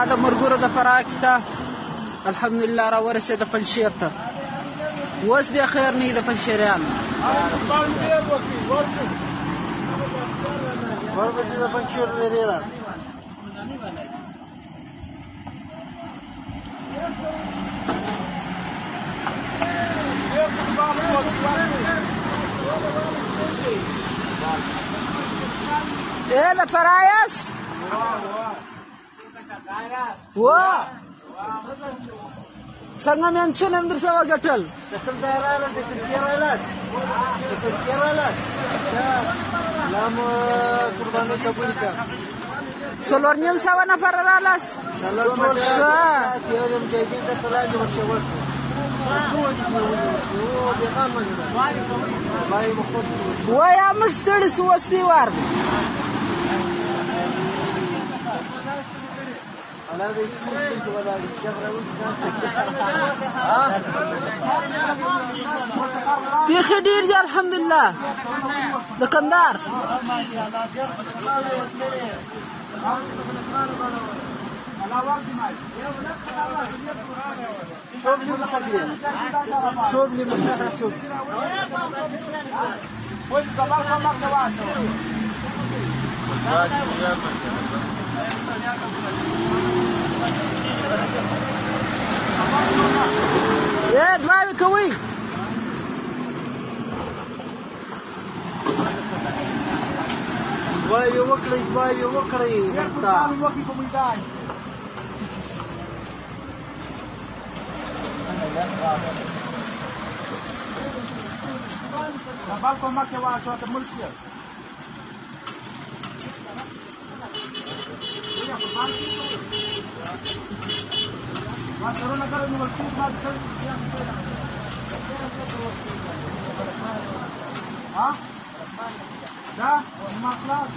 دا د مرګورو د فراه کته الحمدلله را ورسېده پنجشیر ته. اوس بیا خیر نه وي د پنجشیریانو. ورپسې د پنجشیر لرې را له فراه یاست؟ څنګه مېنشن هم در څه وګټل؟ د کوم ځای راغلاست؟ د ترکیې راغلاست؟ د ترکیې راغلاست؟ الله مو قربانۍ قبول کړه. 4,500 نفر راغلاست؟ ټول راغلاست. یو د مجاهدین ته سلام دې ورشول شو. وایه موږ ستړي شو، اوس دې وار دی. بیخي ډېر دي الحمدلله د کندهار. دعاوې کوئ. دعاوې وکړئ، دعاوې وکړئ ورته. بل کومک یې واچوه ته مړ شوې. ماسټرونه کله نیول شوي دا ما خلاص